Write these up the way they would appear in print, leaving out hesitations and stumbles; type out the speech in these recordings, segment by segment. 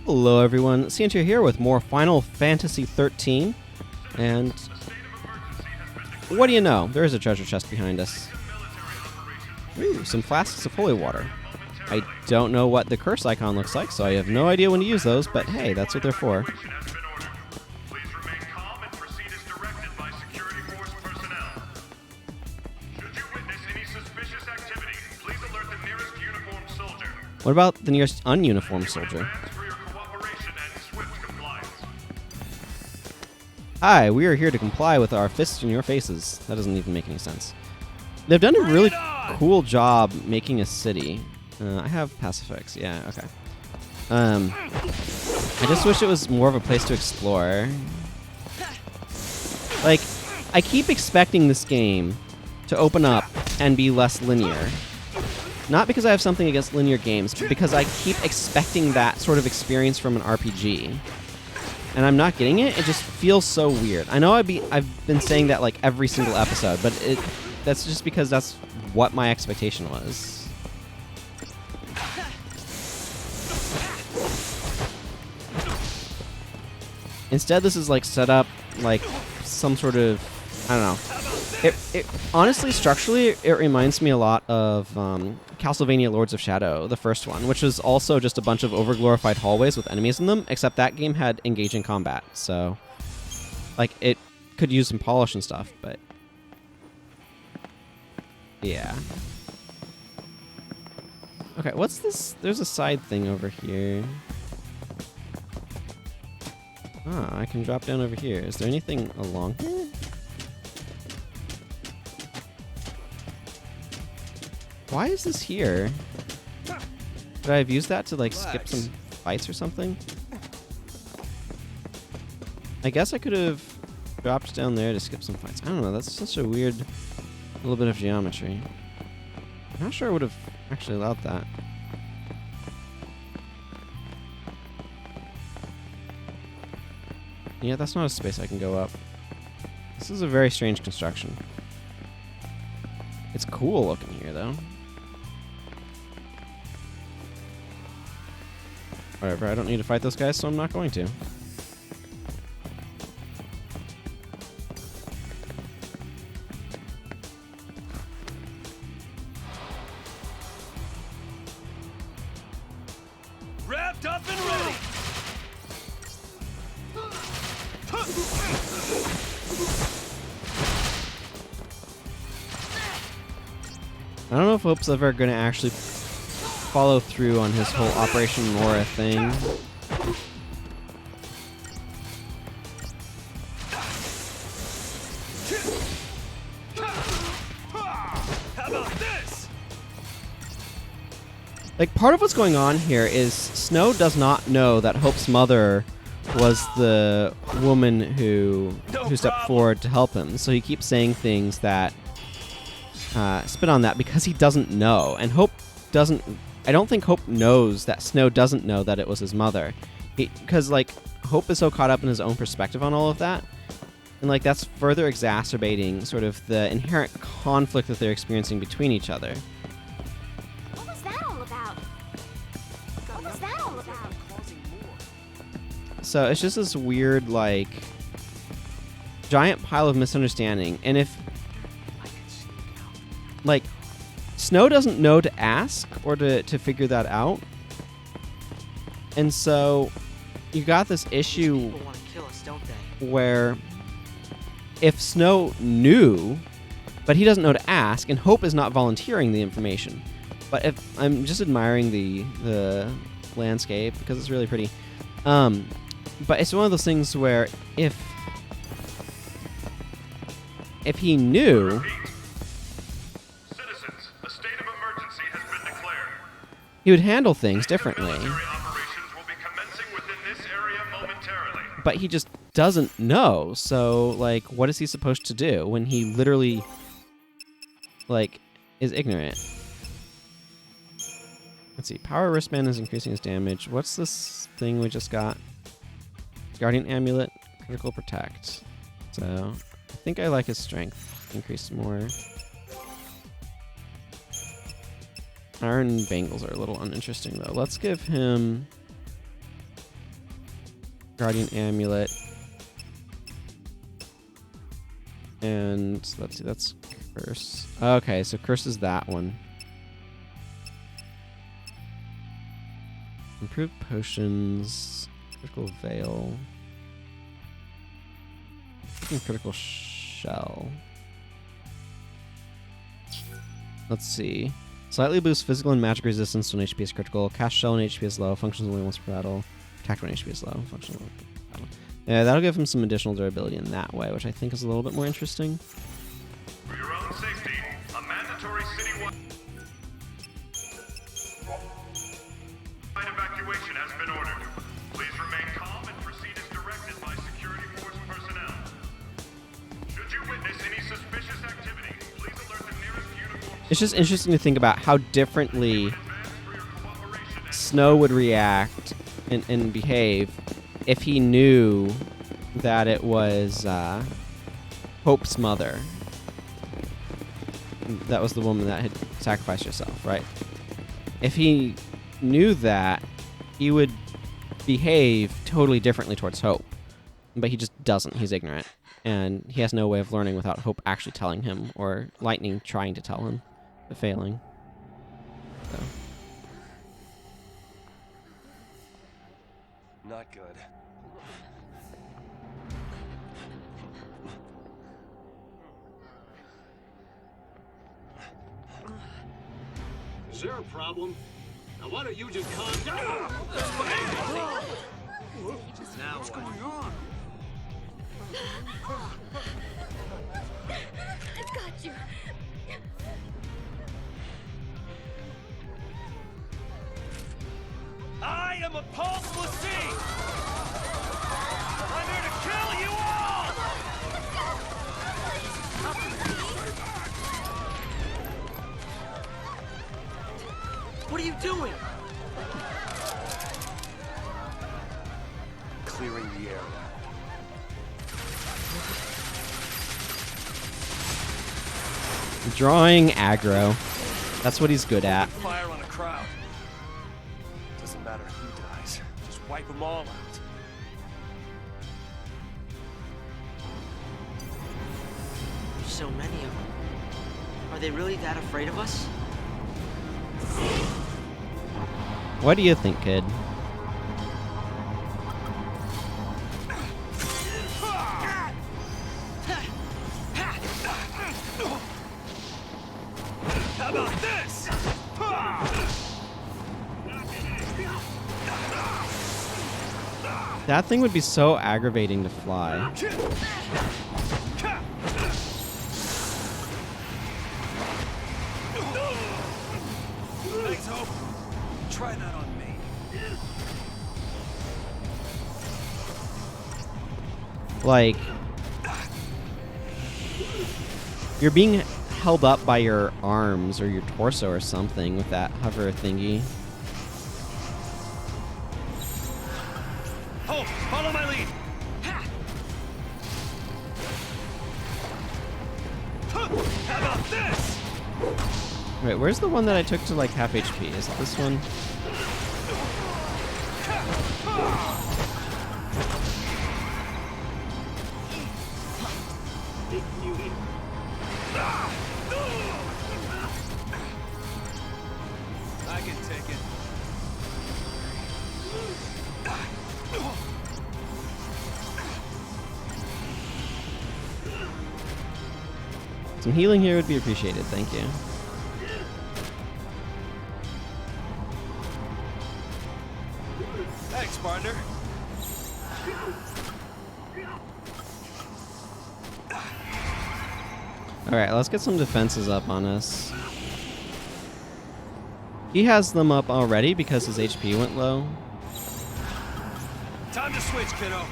Hello everyone, Sientir here with more Final Fantasy XIII, and what do you know, there is a treasure chest behind us. Ooh, some flasks of holy water. I don't know what the curse icon looks like, so I have no idea when to use those, but hey, that's what they're for. What about the nearest ununiformed soldier? Hi, we are here to comply with our fists in your faces. That doesn't even make any sense. They've done a really cool job making a city. I have Pacifix, yeah, okay. I just wish it was more of a place to explore. Like, I keep expecting this game to open up and be less linear. Not because I have something against linear games, but because I keep expecting that sort of experience from an RPG. And I'm not getting it. It just feels so weird. I know I've been saying that like every single episode, but that's just because that's what my expectation was. Instead, this is like set up like some sort of, I don't know. It honestly, structurally, it reminds me a lot of Castlevania Lords of Shadow, the first one, which was also just a bunch of overglorified hallways with enemies in them, except that game had engaging combat, so like it could use some polish and stuff, but yeah. Okay, what's this? There's a side thing over here. Ah, I can drop down over here. Is there anything along here? Why is this here? Could I have used that to like skip some fights or something? I guess I could have dropped down there to skip some fights. I don't know, that's such a weird little bit of geometry. I'm not sure I would have actually allowed that. Yeah, that's not a space I can go up. This is a very strange construction. It's cool looking here, though. Whatever, I don't need to fight those guys, so I'm not going to. Wrapped up and ready! I don't know if Hope's ever going to actually follow through on his whole Operation Nora thing. How about this? Like, part of what's going on here is Snow does not know that Hope's mother was the woman who stepped forward to help him. So he keeps saying things that spit on that because he doesn't know. And Hope doesn't... I don't think Hope knows that Snow doesn't know that it was his mother. Because, like, Hope is so caught up in his own perspective on all of that. And, like, that's further exacerbating sort of the inherent conflict that they're experiencing between each other. What was that all about? What was that all about? So it's just this weird, like, giant pile of misunderstanding. And if, like, Snow doesn't know to ask or to figure that out. And so you got this issue where if Snow knew, but he doesn't know to ask, and Hope is not volunteering the information. But if I'm just admiring the landscape because it's really pretty. But it's one of those things where if he knew, Citizens, a state of emergency has been declared. he would handle things differently. Military operations will be commencing within this area momentarily. But he just doesn't know. So, like, what is he supposed to do when he literally, like, is ignorant? Let's see. Power wristband is increasing his damage. What's this thing we just got? Guardian amulet, critical protect. So, I think I like his strength increased more. Iron bangles are a little uninteresting, though. Let's give him Guardian Amulet. And let's see, that's Curse. Okay, so Curse is that one. Improved Potions. Critical Veil. Critical Shell. Let's see. Slightly boosts physical and magic resistance when HP is critical. Cast Shell when HP is low. Functions only once per battle. Attack when HP is low. Functions only once per battle. Yeah, that'll give him some additional durability in that way, which I think is a little bit more interesting. For your own safety, a mandatory citywide evacuation has been ordered. Please remain calm and proceed as directed by security force personnel. Should you witness any suspicious activity, please alert the nearest uniform. It's just interesting to think about how differently Snow would react and behave if he knew that it was Hope's mother. That was the woman that had sacrificed herself, right? If he knew that, he would behave totally differently towards Hope. But he just doesn't. He's ignorant. And he has no way of learning without Hope actually telling him, or Lightning trying to tell him, but failing. So. Not good. Is there a problem? Now why don't you just calm down? Now what's going on? I've got you. I am a Pulse Lassie! I'm here to kill you all! What are you doing? Clearing the area. Drawing aggro. That's what he's good at. Fire on a crowd. Doesn't matter who dies. Just wipe them all out. There's so many of them. Are they really that afraid of us? What do you think, kid? How about this? That thing would be so aggravating to fly. Thanks, Hope. Try that on me. Like, you're being held up by your arms or your torso or something with that hover thingy. Hope, follow my lead. How about this? Wait, where's the one that I took to like half HP? Is it this one? I can take it. Some healing here would be appreciated, thank you. Thanks, partner. Alright, let's get some defenses up on us. He has them up already because his HP went low. Time to switch, kiddo.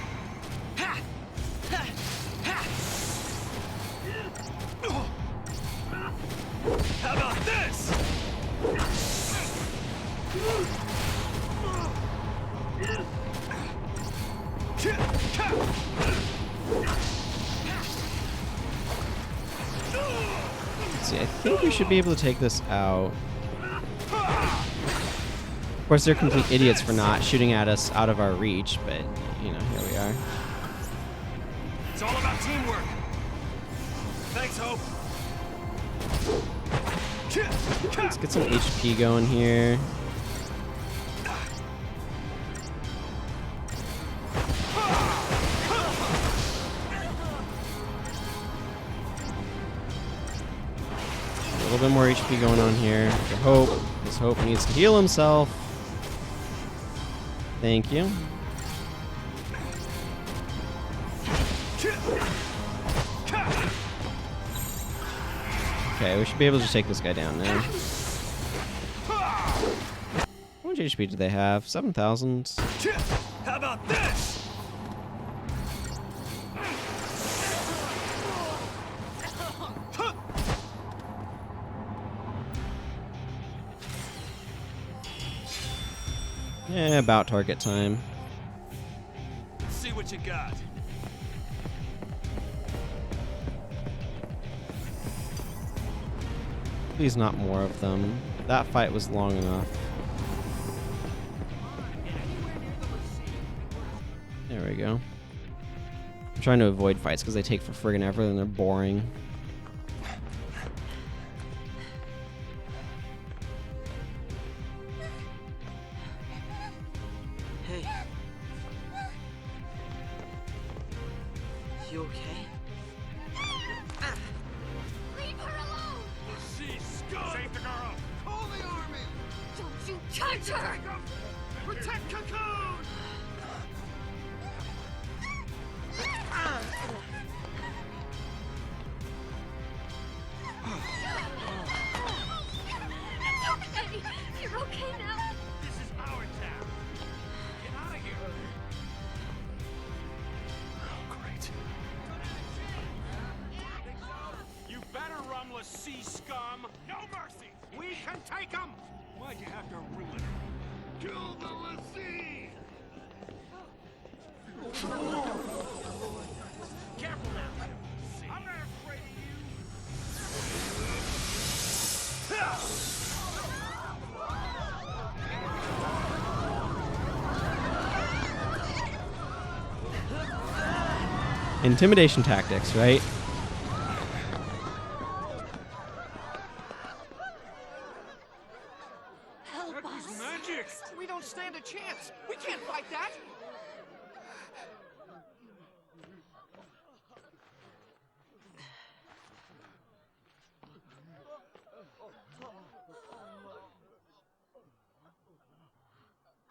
How about this? Let's see, I think we should be able to take this out. Of course, they're complete idiots for not shooting at us out of our reach, but, you know, here we are. It's all about teamwork. Thanks, Hope. Let's get some HP going here. A little bit more HP going on here for Hope. Because Hope needs to heal himself. Thank you. Okay, we should be able to just take this guy down now. How much HP do they have? 7,000. How about this? Yeah, about target time. See what you got. Please not more of them. That fight was long enough. There we go. I'm trying to avoid fights because they take for friggin' ever and they're boring. Hey. You okay? Leave her alone! Save the girl. Call the army. Don't you touch her! Protect Cocoon. It's okay! You're okay now! This is our town. Get out of here. Oh, great. You better run, Lassie scum. No mercy. We can take him. Why'd you have to ruin it? Kill the Lassie. Careful now. I'm not afraid of you. Intimidation tactics, right? Help us! Magic. We don't stand a chance. We can't fight that.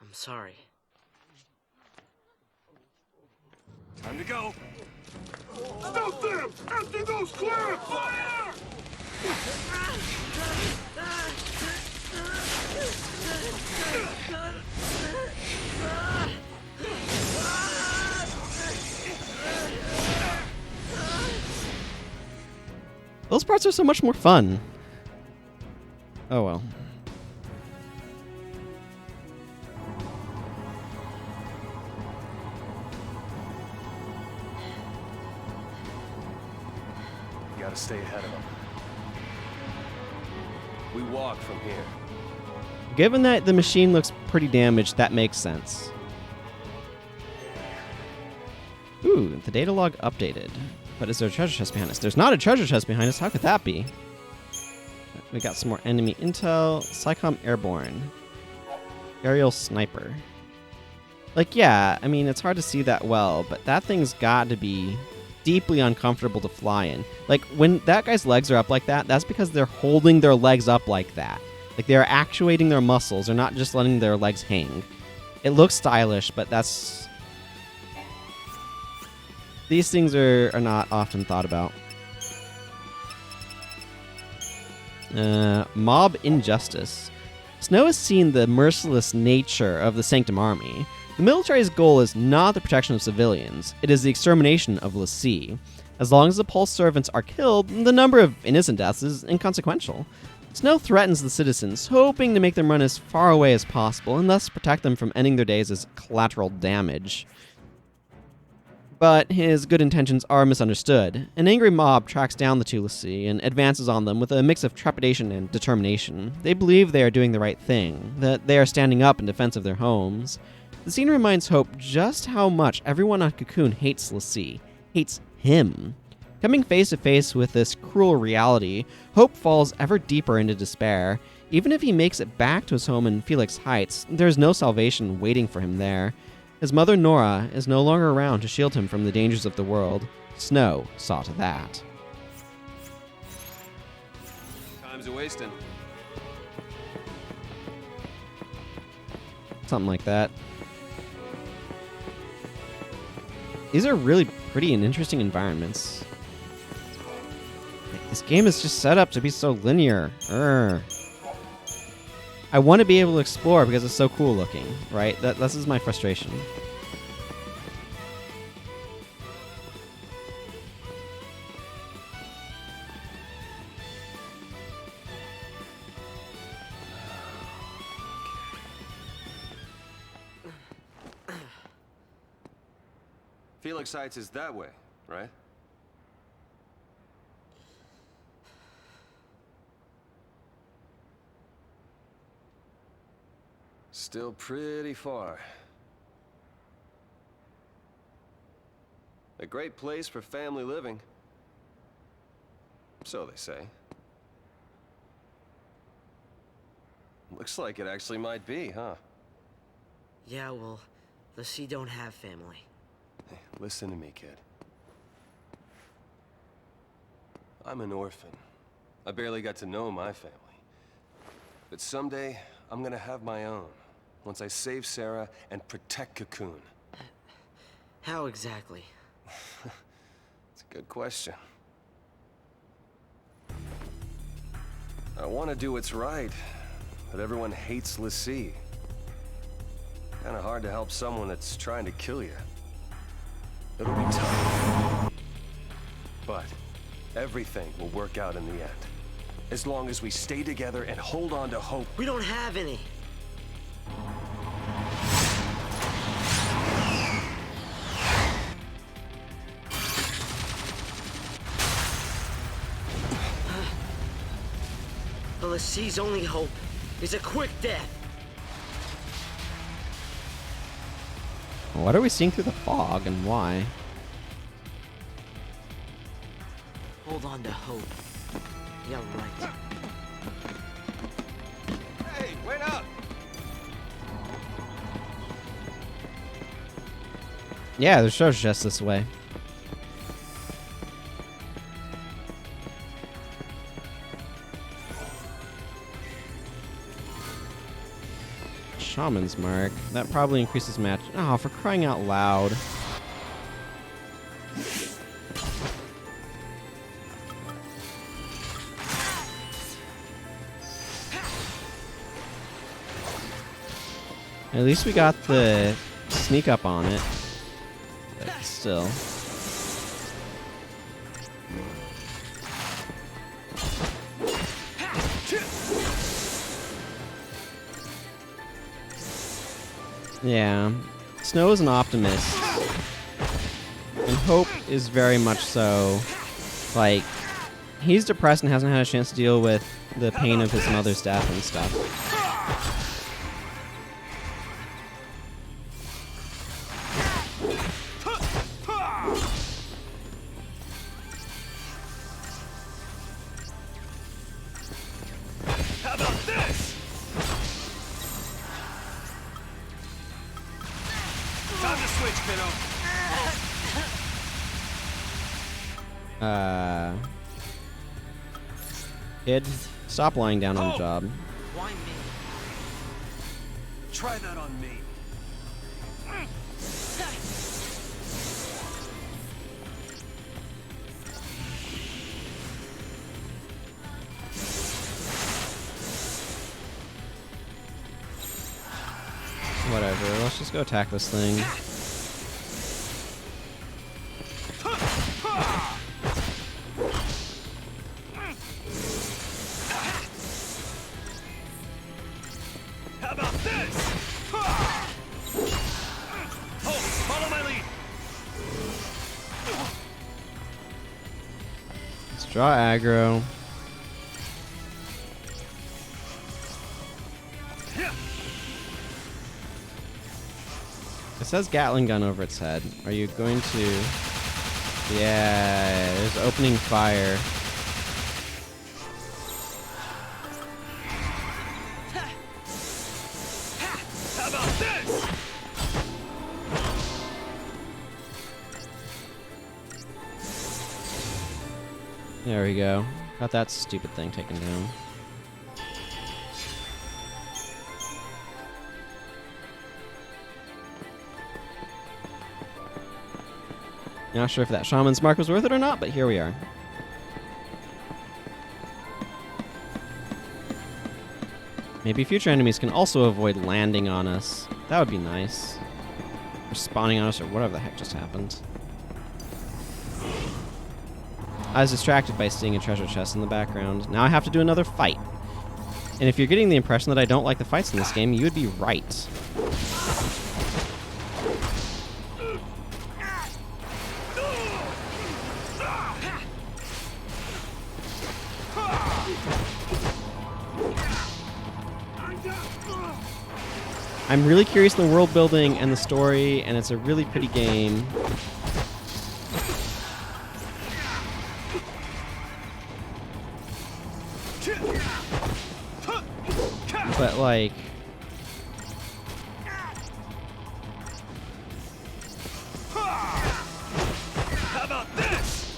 I'm sorry. Time to go. Stop them! Empty those clear! Fire! Those parts are so much more fun. Oh well. You gotta stay ahead of them. We walk from here. Given that the machine looks pretty damaged, that makes sense. Ooh, the data log updated. But is there a treasure chest behind us? There's not a treasure chest behind us. How could that be? We got some more enemy intel. SciComm Airborne. Aerial Sniper. Like, yeah, I mean, it's hard to see that well, but that thing's got to be deeply uncomfortable to fly in. Like, when that guy's legs are up like that, that's because they're holding their legs up like that. Like, they're actuating their muscles. They're not just letting their legs hang. It looks stylish, but that's... These things are not often thought about. Mob Injustice. Snow has seen the merciless nature of the Sanctum Army. The military's goal is not the protection of civilians. It is the extermination of Lassie. As long as the Pulse servants are killed, the number of innocent deaths is inconsequential. Snow threatens the citizens, hoping to make them run as far away as possible and thus protect them from ending their days as collateral damage. But his good intentions are misunderstood. An angry mob tracks down the two l'Cie and advances on them with a mix of trepidation and determination. They believe they are doing the right thing, that they are standing up in defense of their homes. The scene reminds Hope just how much everyone on Cocoon hates l'Cie, hates him. Coming face to face with this cruel reality, Hope falls ever deeper into despair. Even if he makes it back to his home in Felix Heights, there's no salvation waiting for him there. His mother Nora is no longer around to shield him from the dangers of the world. Snow saw to that. Time's a-wasting. Something like that. These are really pretty and interesting environments. This game is just set up to be so linear. I want to be able to explore because it's so cool looking, right? This is my frustration. Felix Heights is that way, right? Still pretty far. A great place for family living. So they say. Looks like it actually might be, huh? Yeah, well, l'Cie don't have family. Hey, listen to me, kid. I'm an orphan. I barely got to know my family. But someday, I'm gonna have my own. Once I save Sarah and protect Cocoon. How exactly? It's a good question. I want to do what's right, but everyone hates l'Cie. Kinda hard to help someone that's trying to kill you. It'll be tough. But everything will work out in the end. As long as we stay together and hold on to hope. We don't have any. The l'Cie's only hope is a quick death. What are we seeing through the fog and why? Hold on to hope. Yeah, right. Hey, wait up! Yeah, the show's just this way. Shaman's Mark. That probably increases match. Oh, for crying out loud. At least we got the sneak up on it. But still. Yeah. Snow is an optimist. And Hope is very much so. Like, he's depressed and hasn't had a chance to deal with the pain of his mother's death and stuff. How about this? Time to switch, kiddo. Kid, stop lying down on the job. Why me? Try that on me. Whatever, let's just go attack this thing. How about this? Oh, follow my lead. Draw aggro. It says Gatling gun over its head. Are you going to... Yeah, there's opening fire. How about this? There we go. Got that stupid thing taken down. Not sure if that shaman's mark was worth it or not, but here we are. Maybe future enemies can also avoid landing on us. That would be nice. Or spawning on us or whatever the heck just happened. I was distracted by seeing a treasure chest in the background. Now I have to do another fight. And if you're getting the impression that I don't like the fights in this game, you would be right. I'm really curious in the world building and the story, and it's a really pretty game. But like... How about this?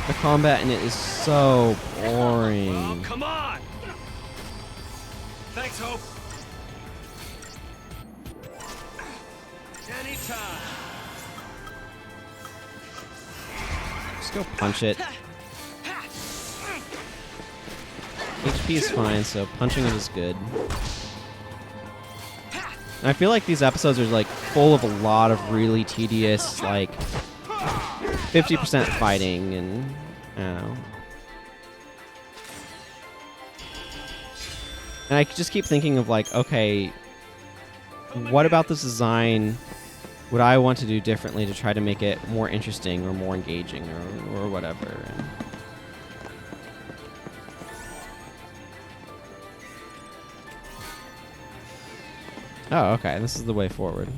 The combat in it is so boring. Oh, come on! Thanks, Hope. Anytime. Just go punch it. HP is fine, so punching it is good. And I feel like these episodes are like full of a lot of really tedious, like 50% fighting and I don't know. And I just keep thinking of like, okay, what about this design would I want to do differently to try to make it more interesting or more engaging or whatever. And oh, okay, this is the way forward.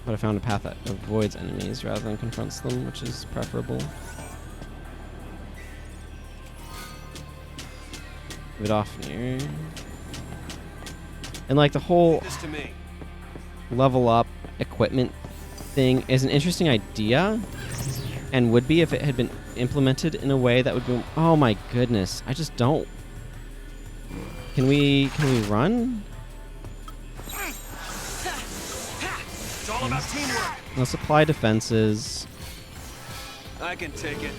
But I found a path that avoids enemies rather than confronts them, which is preferable. Move it off here. And like the whole This to me. level up equipment thing is an interesting idea, and would be if it had been implemented in a way that would be. Oh my goodness! I just don't. Can we run? It's all about teamwork. Let's apply defenses. I can take it.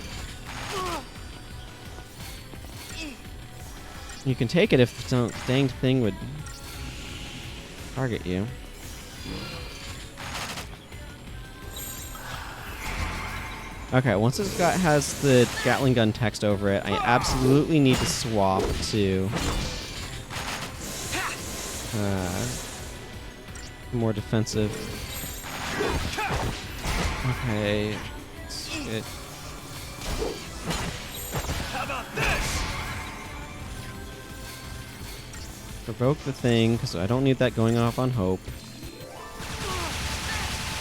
You can take it if the danged thing would target you. Okay, once it has the Gatling gun text over it, I absolutely need to swap to more defensive. Okay. It. How about this? Provoke the thing, because I don't need that going off on hope.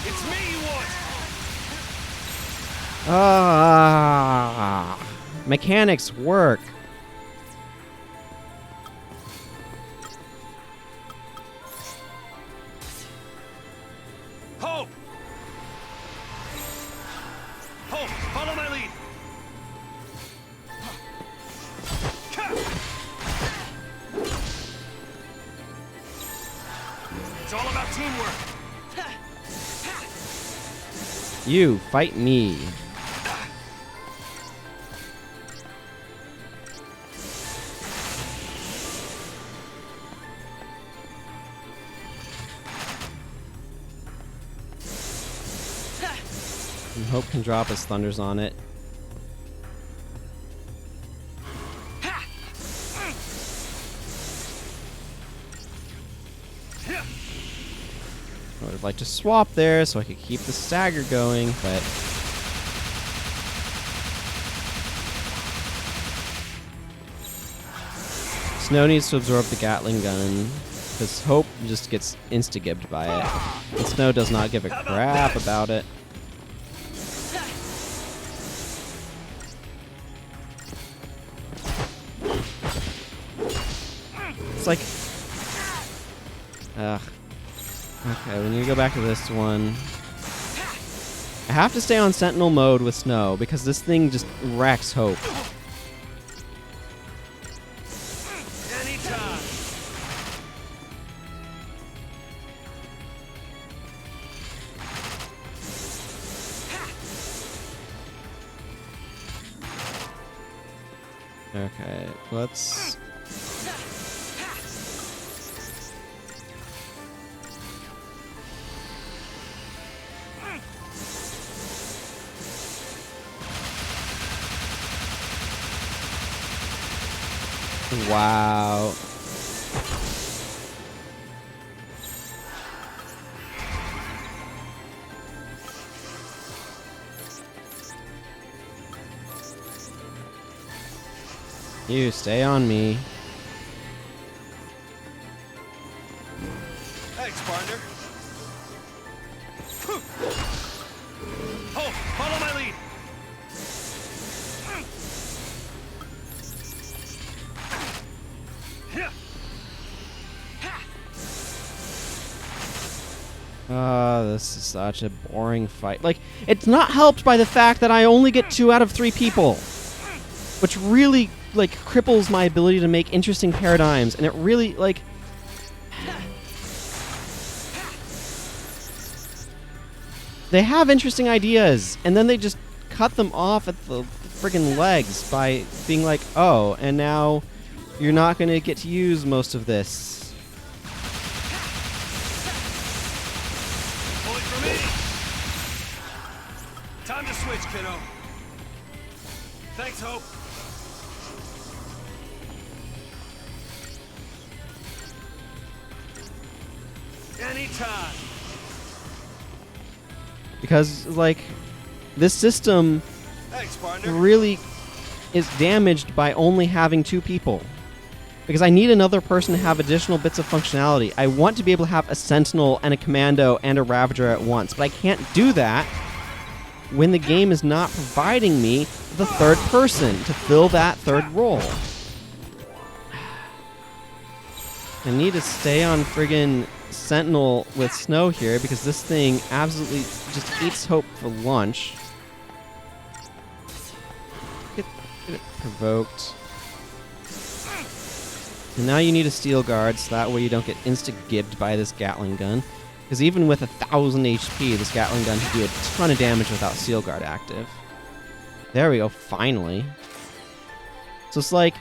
It's me you want. Ah, mechanics work. Hope. Hope, follow my lead. It's all about teamwork. You fight me. And Hope can drop his thunders on it. like to swap there so I could keep the stagger going, but Snow needs to absorb the Gatling gun because Hope just gets insta-gibbed by it. And Snow does not give a crap about it. It's like... Ugh. Okay, we need to go back to this one. I have to stay on Sentinel mode with Snow because this thing just wrecks Hope. Anytime. Okay, let's... Wow. You stay on me. Thanks, partner. Oh, follow my lead. Oh, this is such a boring fight. Like, it's not helped by the fact that I only get 2 out of 3 people. Which really, like, cripples my ability to make interesting paradigms. And it really, like... They have interesting ideas, and then they just cut them off at the friggin' legs by being like, oh, and now you're not going to get to use most of this. Pulling for me. Time to switch, kiddo. Thanks, Hope. Anytime. Because, like, this system Thanks, partner. really is damaged by only having 2 people. Because I need another person to have additional bits of functionality. I want to be able to have a Sentinel and a Commando and a Ravager at once, but I can't do that when the game is not providing me the 3rd person to fill that 3rd role. I need to stay on friggin' Sentinel with Snow here because this thing absolutely just eats Hope for lunch. Get it provoked. And now you need a Steel Guard so that way you don't get insta-gibbed by this Gatling gun. Because even with 1,000 HP, this Gatling gun can do a ton of damage without Steel Guard active. There we go, finally. So it's like,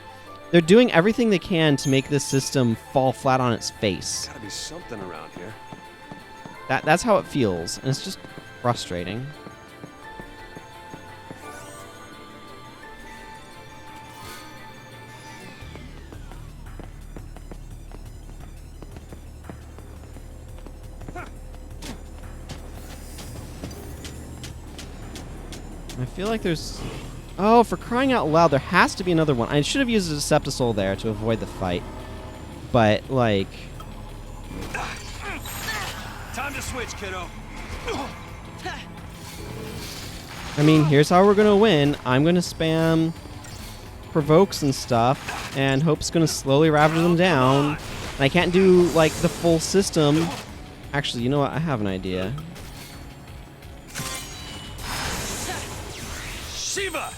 they're doing everything they can to make this system fall flat on its face. Gotta be something around here. That's how it feels, and it's just frustrating. I feel like there's... Oh, for crying out loud, there has to be another one. I should have used a Deceptisol there to avoid the fight. But, like... Time to switch, kiddo. I mean, here's how we're gonna win. I'm gonna spam provokes and stuff, and Hope's gonna slowly ravage them down. And I can't do, like, the full system. Actually, you know what? I have an idea. Shiva!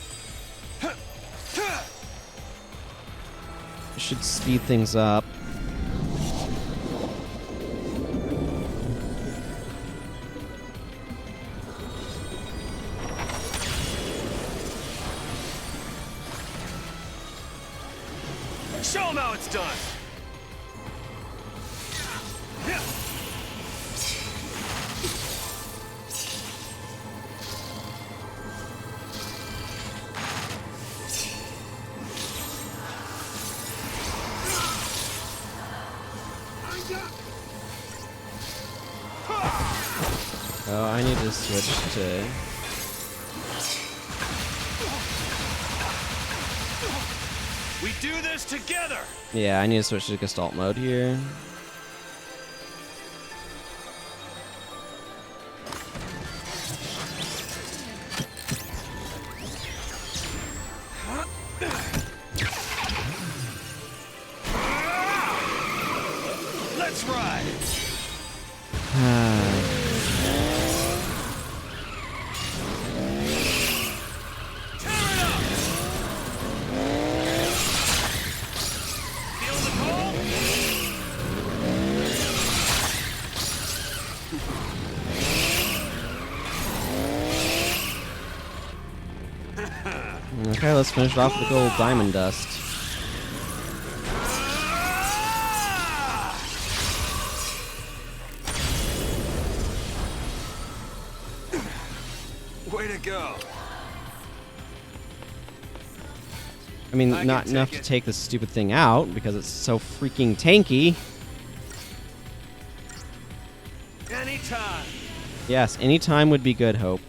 Should speed things up. Show him how it's done! I need to switch to... We do this together. Yeah, I need to switch to Gestalt mode here. Let's ride. Okay, let's finish it off with the gold diamond dust. Way to go. I mean, I not can enough take to it. take this stupid thing out because it's so freaking tanky. Anytime. Yes, any time would be good, Hope.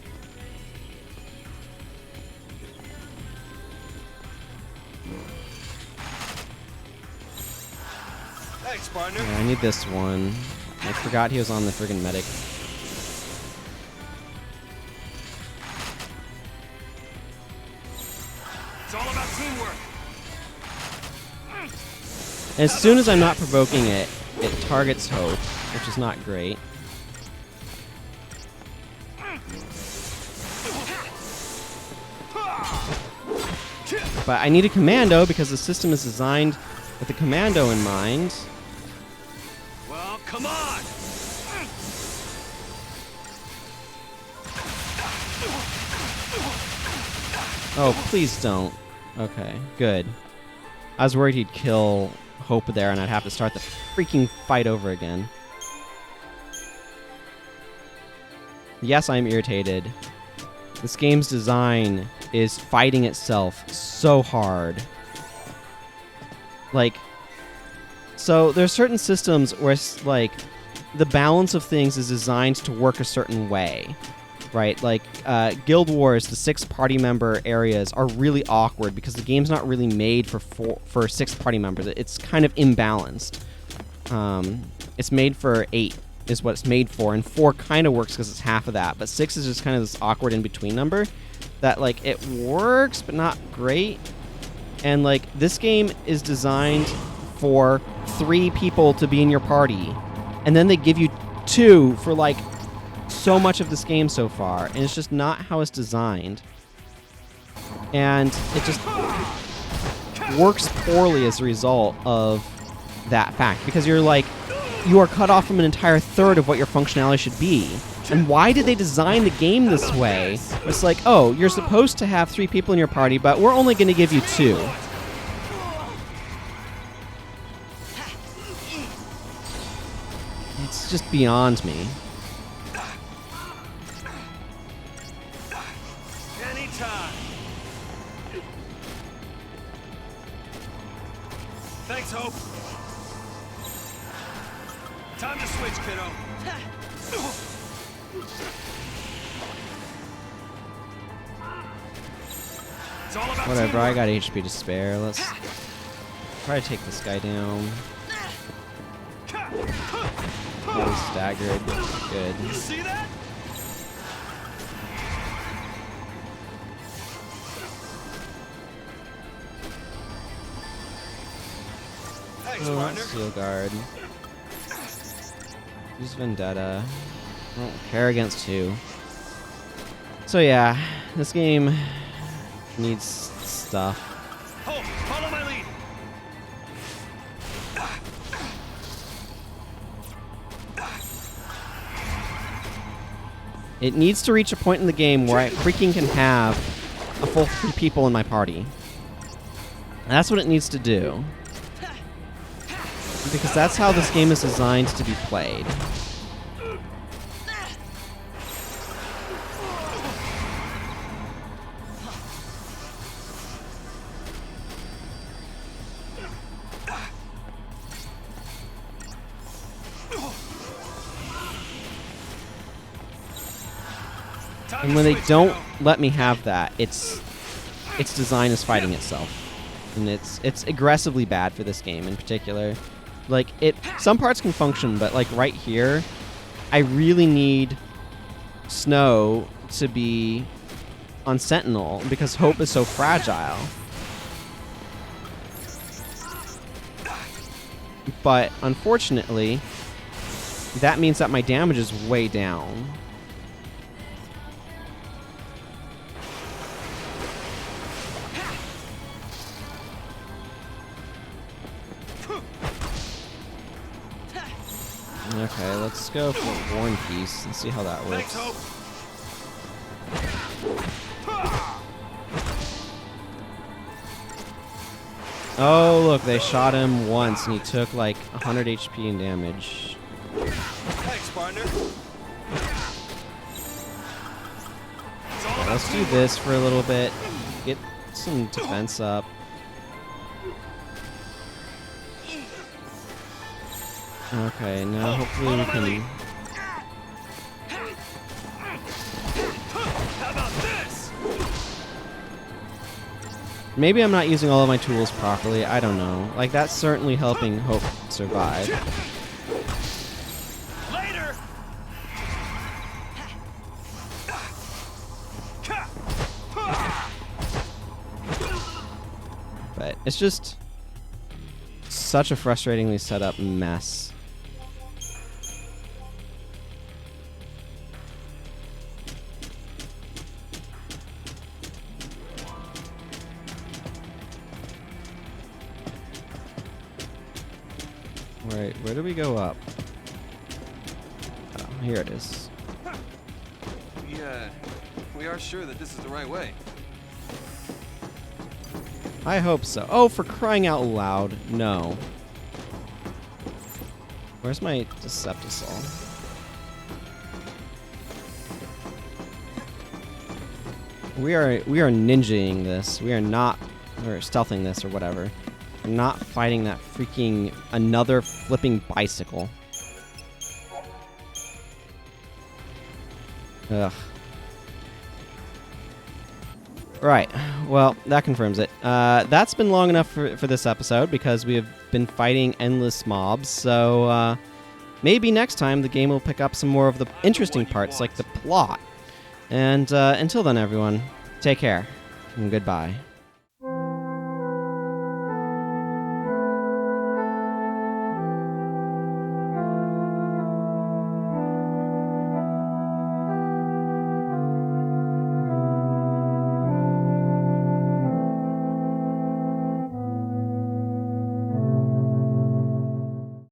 Thanks, partner. Yeah, I need this one. I forgot he was on the friggin' medic. It's all about teamwork. As soon as I'm not provoking it, it targets Hope, which is not great. But I need a commando because the system is designed with the commando in mind. Well, come on. Oh, please don't. Okay, good. I was worried he'd kill Hope there and I'd have to start the freaking fight over again. Yes, I'm irritated. This game's design is fighting itself so hard. Like, so there's certain systems where it's like the balance of things is designed to work a certain way, right? Like Guild Wars, the 6 party member areas are really awkward because the game's not really made for 6 party members. It's kind of imbalanced. It's made for 8 is what it's made for, and 4 kind of works because it's half of that, but 6 is just kind of this awkward in-between number that, like, it works but not great. And like this game is designed for 3 people to be in your party, and then they give you 2 for like so much of this game so far, and it's just not how it's designed, and it just works poorly as a result of that fact, because you are cut off from an entire third of what your functionality should be. And why did they design the game this way? It's like, oh, you're supposed to have 3 people in your party, but we're only going to give you 2. It's just beyond me. Anytime. Thanks, Hope. Time to switch, kiddo. It's all about Whatever, I teamwork. got HP to spare. Let's try to take this guy down. Fully staggered. Good. You see that? Thanks, Oh, partner. Steel Guard. Use Vendetta. I don't care against 2. So yeah, this game needs stuff. Hope, follow my lead. It needs to reach a point in the game where I freaking can have a full 3 people in my party. And that's what it needs to do. Because that's how this game is designed to be played. And when they don't let me have that, its design is fighting itself. And it's aggressively bad for this game in particular. Like, some parts can function, but like right here, I really need Snow to be on Sentinel because Hope is so fragile. But unfortunately, that means that my damage is way down. Okay, let's go for War and Peace and see how that works. Oh, look, they shot him once and he took like 100 HP in damage. Thanks, partner. Okay, let's do this for a little bit. Get some defense up. Okay, now hopefully we can... How about this? Maybe I'm not using all of my tools properly. I don't know. Like, that's certainly helping Hope survive. Later. But it's just such a frustratingly set up mess. Right, where do we go up? Oh, here it is. We are sure that this is the right way. I hope so. Oh, for crying out loud. No. Where's my Deceptisol? We are ninjaing this. We are not, or stealthing this or whatever. We're not fighting that freaking another flipping bicycle. Ugh. Right. Well, that confirms it. That's been long enough for this episode because we have been fighting endless mobs. So maybe next time the game will pick up some more of the interesting parts like the plot. And until then, everyone, take care and goodbye.